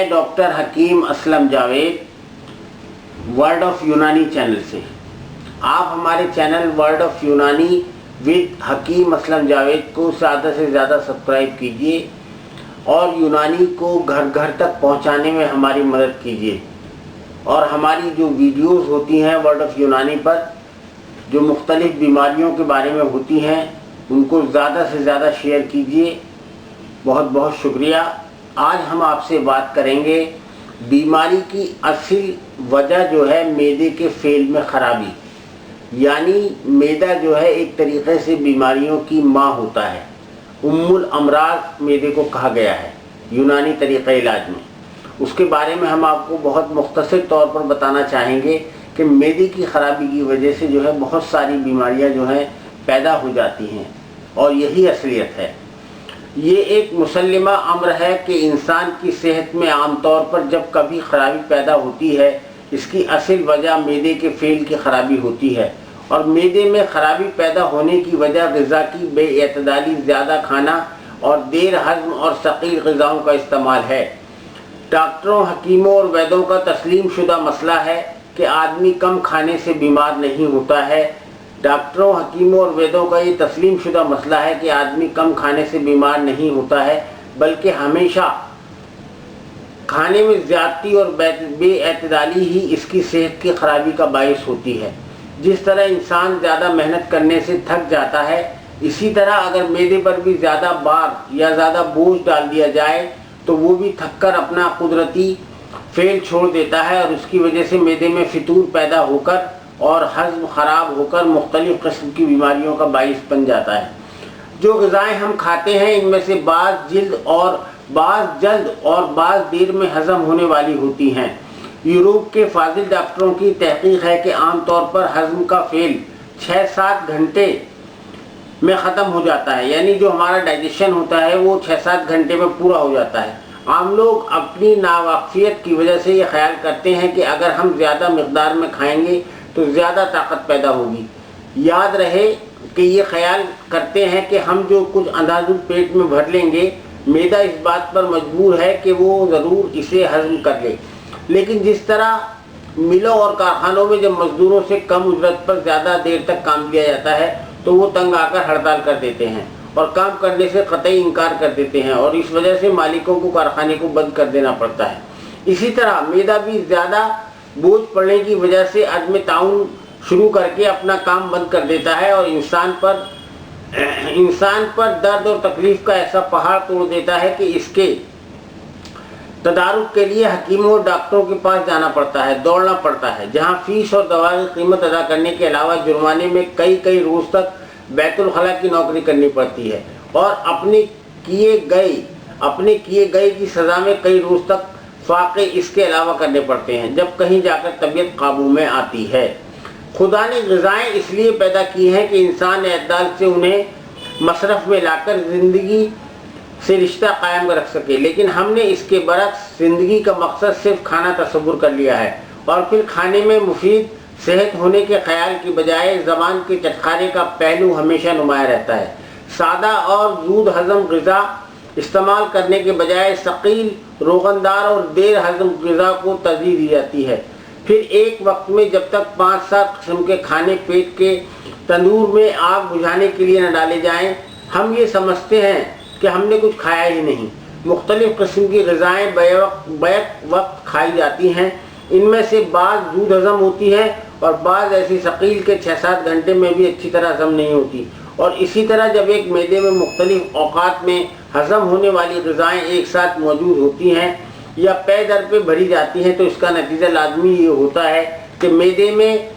मैं doctor Hakim Aslam Javed, word of Unani channel से। आप हमारे channel word of Unani with Hakim Aslam Javed को ज़्यादा से ज़्यादा सब्सक्राइब कीजिए और यूनानी को घर घर तक पहुंचाने में हमारी मदद कीजिए। और हमारी जो वीडियोस होती हैं वर्ड ऑफ यूनानी पर, जो मुख्तलिफ़ बीमारियों के बारे में होती हैं, उनको ज़्यादा से ज़्यादा शेयर कीजिए। बहुत बहुत शुक्रिया। आज हम आपसे बात करेंगे बीमारी की असल वजह जो है मैदे के फेल में ख़राबी। यानी मैदा जो है एक तरीक़े से बीमारियों की माँ होता है। उम्मुल अमराज मैदे को कहा गया है यूनानी तरीक़ा इलाज में। उसके बारे में हम आपको बहुत मुख्तसर तौर पर बताना चाहेंगे कि मैदे की ख़राबी की वजह से जो है बहुत सारी बीमारियां जो हैं पैदा हो जाती हैं, और यही असलियत है। ये एक मुसल्लिमा अम्र है कि इंसान की सेहत में आमतौर पर जब कभी ख़राबी पैदा होती है, इसकी असल वजह मैदे के फेल की ख़राबी होती है। और मैदे में ख़राबी पैदा होने की वजह ग़िज़ा की बेएतदाली, ज़्यादा खाना और देर हज़म और सक़ील ग़िज़ाओं का इस्तेमाल है। डॉक्टरों, हकीमों और वैद्यों का तस्लीम शुदा मसला है कि आदमी कम खाने से बीमार नहीं होता है। डॉक्टरों, हकीमों और वैद्यों का ये तस्लीम शुदा मसला है कि आदमी कम खाने से बीमार नहीं होता है, बल्कि हमेशा खाने में ज़्यादती और बेएतदाली ही इसकी सेहत की ख़राबी का बाइस होती है। जिस तरह इंसान ज़्यादा मेहनत करने से थक जाता है, इसी तरह अगर मैदे पर भी ज़्यादा बार या ज़्यादा बोझ डाल दिया जाए तो वो भी थक कर अपना कुदरती फेल छोड़ देता है, और उसकी वजह से मैदे में फितूर पैदा होकर और हज़म ख़राब होकर मुख्तलिफ़ किस्म की बीमारियों का बाइस बन जाता है। जो ग़िज़ाएँ हम खाते हैं, इनमें से बाज़ जल्द और बाज़ देर में हज़म होने वाली होती हैं। यूरोप के फाजिल डॉक्टरों की तहकीक है कि आम तौर पर हज़म का फेल 6-7 घंटे में ख़त्म हो जाता है। यानी जो हमारा डाइजेशन होता है वो 6-7 घंटे में पूरा हो जाता है। आम लोग अपनी नावाक़फ़ियत की वजह से ये ख्याल करते हैं कि अगर हम ज़्यादा मकदार में खाएंगे तो ज़्यादा ताकत पैदा होगी। याद रहे कि ये ख्याल करते हैं कि हम जो कुछ अंधाधुंध पेट में भर लेंगे, मैदा इस बात पर मजबूर है कि वो ज़रूर इसे हज़म कर ले। लेकिन जिस तरह मिलों और कारखानों में जब मजदूरों से कम उजरत पर ज़्यादा देर तक काम लिया जाता है तो वो तंग आकर हड़ताल कर देते हैं और काम करने से क़तई इनकार कर देते हैं, और इस वजह से मालिकों को कारखाने को बंद कर देना पड़ता है। इसी तरह मैदा भी ज़्यादा बोझ पड़ने की वजह से अदम ताउन शुरू करके अपना काम बंद कर देता है और इंसान पर दर्द और तकलीफ़ का ऐसा पहाड़ तोड़ देता है कि इसके तदारुक के लिए हकीमों और डॉक्टरों के पास जाना पड़ता है, दौड़ना पड़ता है, जहां फ़ीस और दवा की कीमत अदा करने के अलावा जुर्माने में कई रोज़ तक बैतुल खला की नौकरी करनी पड़ती है, और अपने किए गए की सज़ा में कई रोज़ तक फाक़े इसके अलावा करने पड़ते हैं, जब कहीं जाकर तबीयत काबू में आती है। खुदा ने ग़िज़ाएँ इसलिए पैदा की हैं कि इंसान एतदाल से उन्हें मसरफ़ में लाकर ज़िंदगी से रिश्ता कायम रख सके, लेकिन हमने इसके बरक्स ज़िंदगी का मकसद सिर्फ खाना तसव्वुर कर लिया है, और फिर खाने में मुफीद सेहत होने के ख्याल की बजाय ज़बान के चटखारे का पहलू हमेशा नुमाया रहता है। सादा और जूद हज़म ग़िज़ा इस्तेमाल करने के बजाय सक़ील, रोगनदार और देर हज़म ग़िज़ा को तरजीह दी जाती है। फिर एक वक्त में जब तक 5-7 किस्म के खाने पेट के तंदूर में आग बुझाने के लिए न डाले जाएँ, हम ये समझते हैं कि हमने कुछ खाया ही नहीं। मुख्तलिफ़ किस्म की ग़िज़ाएँ बैक वक्त खाई जाती हैं। इनमें से बाज़ जूद हज़म होती हैं और बाज़ ऐसी सक़ील के 6-7 घंटे में भी अच्छी तरह हज़म नहीं होती। और इसी तरह जब एक मैदे में मुख्तलिफ़ औक़ात में हज़म होने वाली ग़िज़ाएँ एक साथ मौजूद होती हैं या पै दर पे भरी जाती हैं, तो इसका नतीजा लाजमी ये होता है कि मैदे में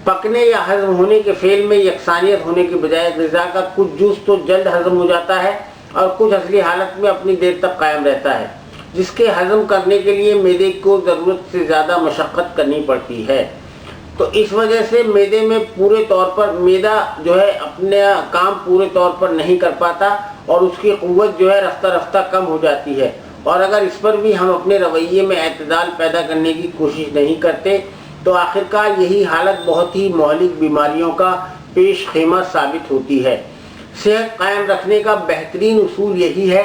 पकने या हज़म होने के फेल में यकसानियत होने के बजाय ग़िज़ा का कुछ जुज़ तो जल्द हज़म हो जाता है और कुछ असली हालत में अपनी देर तक कायम रहता है, जिसके हज़म करने के लिए मैदे को ज़रूरत से ज़्यादा मशक्क़त करनी पड़ती है। तो इस वजह से मैदे में पूरे तौर पर मैदा जो है अपना काम पूरे तौर पर नहीं कर पाता और उसकी क़ुव्वत जो है रफ्ता रफ्ता कम हो जाती है। और अगर इस पर भी हम अपने रवैये में एतदाल पैदा करने की कोशिश नहीं करते तो आखिरकार यही हालत बहुत ही मौलिक बीमारियों का पेश ख़ीमत साबित होती है। सेहत कायम रखने का बेहतरीन उसूल यही है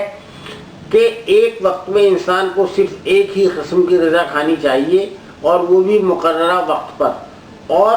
کہ ایک وقت میں انسان کو صرف ایک ہی قسم کی غذا کھانی چاہیے، اور وہ بھی مقررہ وقت پر اور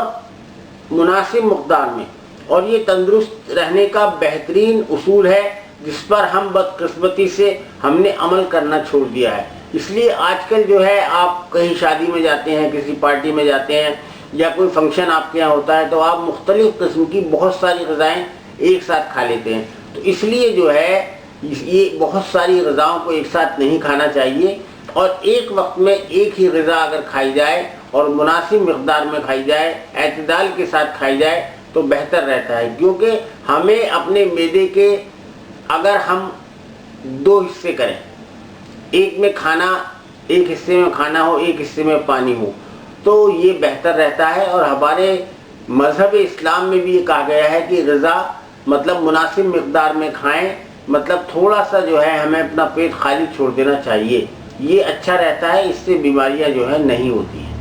مناسب مقدار میں، اور یہ تندرست رہنے کا بہترین اصول ہے جس پر ہم بدقسمتی سے ہم نے عمل کرنا چھوڑ دیا ہے۔ اس لیے آج کل جو ہے آپ کہیں شادی میں جاتے ہیں، کسی پارٹی میں جاتے ہیں، یا کوئی فنکشن آپ کے یہاں ہوتا ہے، تو آپ مختلف قسم کی بہت ساری غذائیں ایک ساتھ کھا لیتے ہیں۔ تو اس لیے جو ہے یہ بہت ساری غذاؤں کو ایک ساتھ نہیں کھانا چاہیے، اور ایک وقت میں ایک ہی غذا اگر کھائی جائے اور مناسب مقدار میں کھائی جائے، اعتدال کے ساتھ کھائی جائے تو بہتر رہتا ہے۔ کیونکہ ہمیں اپنے معدے کے اگر ہم دو حصے کریں، ایک میں کھانا، ایک حصے میں کھانا ہو، ایک حصے میں پانی ہو، تو یہ بہتر رہتا ہے۔ اور ہمارے مذہب اسلام میں بھی یہ کہا گیا ہے کہ غذا مطلب مناسب مقدار میں کھائیں، مطلب تھوڑا سا جو ہے ہمیں اپنا پیٹ خالی چھوڑ دینا چاہیے، یہ اچھا رہتا ہے، اس سے بیماریاں جو ہے نہیں ہوتی ہیں۔